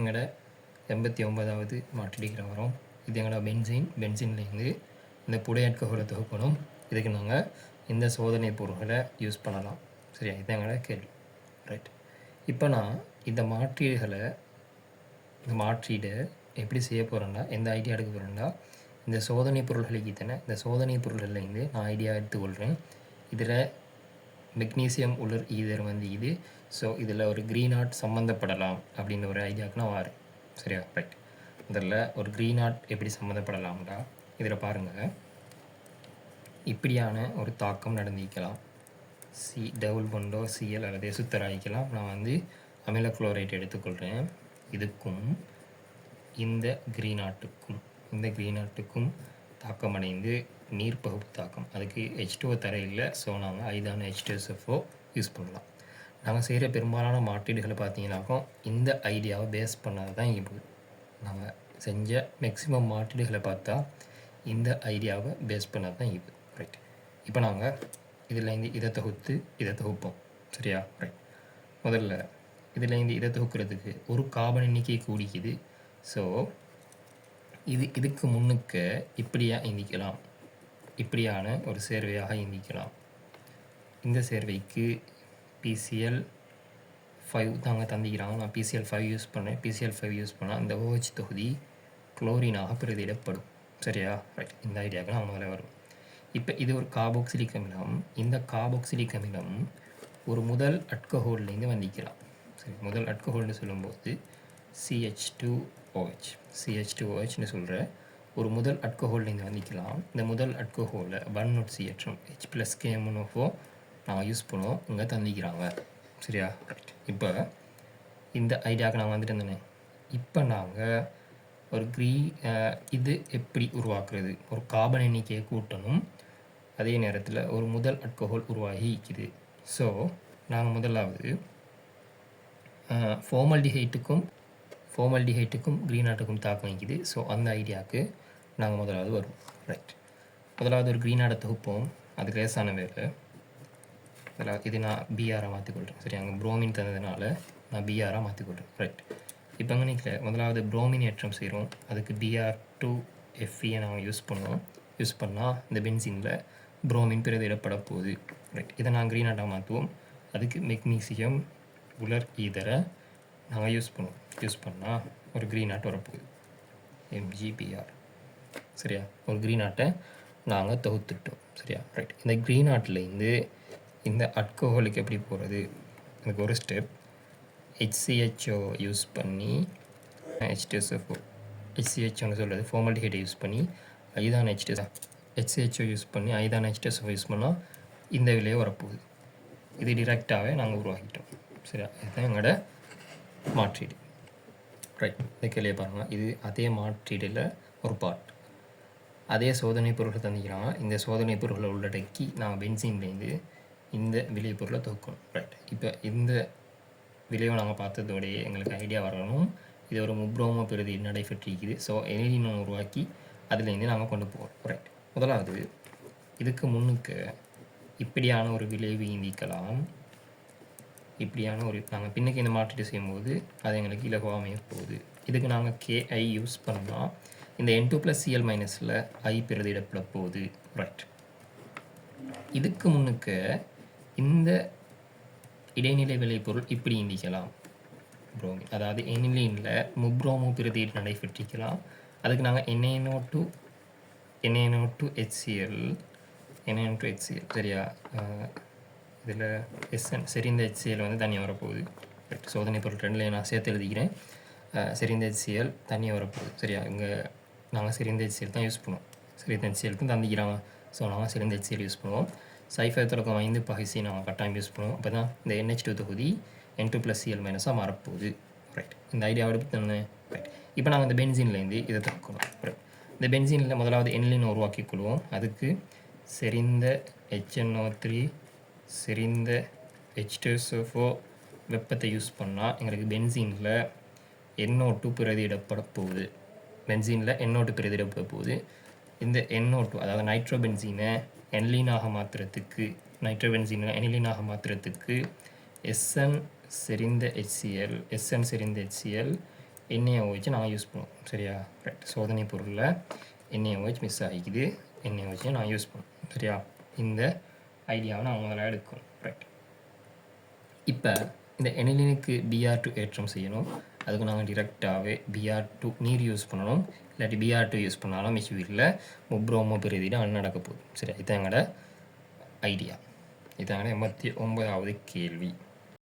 எங்களோட 89வது மாற்றீடுகளை வரும். இது எங்களோட பென்சின்லேருந்து இந்த புடையாட்கோலை தொகுக்கணும். இதுக்கு நாங்கள் இந்த சோதனை பொருட்களை யூஸ் பண்ணலாம். சரியா, இது எங்களோட கேள்வி. ரைட், இப்போ நான் இந்த மாற்றீடை எப்படி செய்ய போகிறேன்னா, எந்த ஐடியா எடுக்க போகிறேன்னா, இந்த சோதனை பொருள்களுக்கு தானே, இந்த சோதனை பொருள்கள்லேருந்து நான் ஐடியா எடுத்துக்கொள்கிறேன். இதில் மெக்னீசியம் உலர் ஈதர் இது. ஸோ இதில் ஒரு க்ரீன் ஆர்ட் சம்மந்தப்படலாம் அப்படின்ற ஒரு ஐடியாவுக்கு நான் வரேன். சரியா, ரைட். இதில் ஒரு க்ரீன் ஆர்ட் எப்படி சம்மந்தப்படலாம்டா, இதில் பாருங்கள், இப்படியான ஒரு தாக்கம் நடந்திக்கலாம். டபுள் பண்டோ சிஎல் அல்லது சுத்தராகிக்கலாம். நான் அமில குளோரைட் எடுத்துக்கொள்கிறேன். இதுக்கும் இந்த க்ரீன் ஆர்ட்டுக்கும் தாக்கம் அடைந்து நீர் பகுப்பு தாக்கம், அதுக்கு H2O தரையில். ஸோ நாங்கள் ஐதான H2SO யூஸ் பண்ணலாம். நாங்கள் செய்கிற பெரும்பாலான மாற்றீடுகளை பார்த்தீங்கன்னாக்கோ இந்த ஐடியாவை பேஸ் பண்ணது தான் இப்போ நாங்கள் செஞ்ச மேக்ஸிமம் மாற்றீடுகளை பார்த்தா இந்த ஐடியாவை பேஸ் பண்ணது தான் இது. ரைட், இப்போ நாங்கள் இதில் இதை தொகுப்போம். சரியா, ரைட். முதல்ல இதில் இதை தொகுக்கிறதுக்கு ஒரு கார்பன் எண்ணிக்கை கூடிக்குது. ஸோ இதுக்கு முன்னுக்கு இப்படியான ஒரு சேர்வையாக இந்திக்கலாம். இந்த சேர்வைக்கு PCl5 தாங்க தந்திக்கிறாங்க. நான் PCl5 யூஸ் பண்ணேன். PCl5 யூஸ் பண்ணால் இந்த OH தொகுதி குளோரினாக பிரதியிடப்படும். சரியா, ரைட். இந்த ஐடியாவுக்கு நான் முதல்ல வரும். இப்போ இது ஒரு கார்பாக்சிலிக் அமிலம். இந்த கார்பாக்சிலிக் அமிலம் ஒரு முதல் அல்கஹால்லேருந்து வந்திக்கலாம். சரி, முதல் அல்கஹால்னு சொல்லும்போது CH2OHன்னு சொல்கிற ஒரு முதல் அல்கஹால்லேருந்து வந்திக்கலாம். இந்த முதல் அல்கஹாலை 1CH H+KMnO4 நாங்கள் யூஸ் பண்ணுவோம். இங்கே தந்திக்கிறாங்க. சரியா, ரைட். இப்போ இந்த ஐடியாவுக்கு நான் இருந்தேனே. இப்போ நாங்கள் ஒரு இது எப்படி உருவாக்குறது, ஒரு கார்பன் எண்ணிக்கையை கூட்டணும், அதே நேரத்தில் ஒரு முதல் அல்கஹால் உருவாகி இருக்குது. ஸோ நாங்கள் முதலாவது ஃபார்மால்டிஹைட்டுக்கும் க்ரீன் ஆர்ட்டுக்கும் தாக்கம் வைக்குது. ஸோ அந்த ஐடியாவுக்கு நாங்கள் முதலாவது வருவோம். ரைட், முதலாவது ஒரு க்ரீன் ஆர்ட்டை தொகுப்போம். அதுக்கு லேசான வேலை. அதில் இது நான் பிஆராக மாற்றிக்கொள்கிறேன். சரி, அங்கே புரோமின் தந்ததுனால நான் பிஆராக மாற்றிக்கொள்கிறேன். ரைட், இப்போ அங்கே முதலாவது புரோமின் ஏற்றம் செய்கிறோம். அதுக்கு Br2Fe நாங்கள் யூஸ் பண்ணுவோம். யூஸ் பண்ணால் இந்த பென்சினில் புரோமின் பிரதியிடப்பட போகுது. ரைட், இதை நான் க்ரீன் ஆர்ட்டாக மாற்றுவோம். அதுக்கு மெக்னீசியம் உலர் ஈதரை நாங்கள் யூஸ் பண்ணுவோம். யூஸ் பண்ணால் ஒரு க்ரீன் ஆர்ட் வரப்போகுது, MgBr. சரியா, ஒரு க்ரீன் ஆர்ட்டை நாங்கள் தொகுத்துட்டோம். சரியா, ரைட். இந்த க்ரீன் ஆர்ட்லேருந்து இந்த அல்கஹாலுக்கு எப்படி போகிறது, எனக்கு ஒரு ஸ்டெப். HCHO யூஸ் பண்ணி H2SO4, HCHOன்னு சொல்கிறது ஃபார்மால்டிஹைடை யூஸ் பண்ணி ஐதான HCHO யூஸ் பண்ணி ஐதான H2SO யூஸ் பண்ணால் இந்த விலையை வரப்போகுது. இது டிரெக்டாகவே நாங்கள் உருவாக்கிட்டோம். சரியா, இதுதான் எங்களோட மாற்றீடு. ரைட், இந்த கேள்வியை பாருங்கள். இது அதே மாற்றீடில் ஒரு பார்ட். அதே சோதனை பொருட்களை தந்திக்கிறாங்க. இந்த சோதனை பொருட்களை உள்ளடக்கி நாங்கள் பென்சின்லேருந்து இந்த விலை பொருளை தொகுக்கணும். ரைட், இப்போ இந்த விலையை நாங்கள் பார்த்ததோடையே எங்களுக்கு ஐடியா வரணும். இது ஒரு முப்ரோமோ பிரதி நடைபெற்றிருக்குது. ஸோ எனிலினோ உருவாக்கி அதுலேருந்து நாங்கள் கொண்டு போவோம். ரைட், முதலாவது இதுக்கு முன்னுக்கு இப்படியான ஒரு விளைவு இந்திக்கலாம். இப்படியான ஒரு நாங்கள் பின்னுக்கு இந்த மாற்றீடு செய்யும்போது அது எங்களுக்கு இலகுவாக அமைய போகுது. இதுக்கு நாங்கள் KI யூஸ் பண்ணால் இந்த N2+Cl- I பிரதியிடப்பட போகுது. ரைட், இதுக்கு முன்னுக்கு இந்த இடைநிலை விளைபொருள் இப்படி இந்திக்கலாம். புரோமின், அதாவது எனிலினில் முப்ரோமோ பிரதியீடு நடைபெற்றிருக்கலாம். அதுக்கு நாங்கள் NaNO2HCl. சரியா, இதில் SN செறிந்த HCl தனியாக வரப்போகுது. சோதனை பொருள் 2ல நான் சேர்த்து எழுதிக்கிறேன். செறிந்த HCl தனியாக வரப்போகுது. சரியா, இங்கே நாங்கள் செறிந்த HCl தான் யூஸ் பண்ணுவோம். செறிந்த HClக்கும் தந்திக்கிறாங்க. ஸோ நாங்கள் செறிந்த HCl யூஸ் பண்ணுவோம். சைஃபர்-5 பகுதி நாங்கள் கட்டாயம் யூஸ் பண்ணுவோம். அப்போ தான் இந்த NH2 தொகுதி N2+Cl- மாறப்போகுது. ரைட், இந்த ஐடியாவை எடுத்து தானே. ரைட், இப்போ நாங்கள் இந்த பென்சின்லேருந்து இதை தக்கணும். ரைட், இந்த பென்சினில் முதலாவது எனிலின் உருவாக்கி கொள்வோம். அதுக்கு செறிந்த HNO3 செறிந்த H2SO4 வெப்பத்தை யூஸ் பண்ணால் எங்களுக்கு பென்சினில் NO2 பிரதியிடப்பட போகுது. இந்த NO2 அதாவது நைட்ரோபென்சீனை எனிலீனாக மாற்றுறதுக்கு SN செறிந்த HCl NaOH நாங்கள் யூஸ் பண்ணுவோம் சரியா ரைட் சோதனை பொருளில் NaOH மிஸ் ஆகிக்குது NaOH நான் யூஸ் பண்ணுவோம் சரியா இந்த ஐடியாவை நான் முதல்ல எடுக்கணும் ரைட் இப்போ இந்த எனிலினுக்கு BR2 ஏற்றம் செய்யணும் அதுக்கு நாங்கள் டிரெக்டாகவே BR2 நீர் யூஸ் பண்ணணும் இல்லாட்டி BR2 யூஸ் பண்ணாலும் மிஸ் வீட்டில் முப்ரோமோ பெருதிட நடக்க போகுது சரி இதான் எங்களோட ஐடியா இதான் 89வது கேள்வி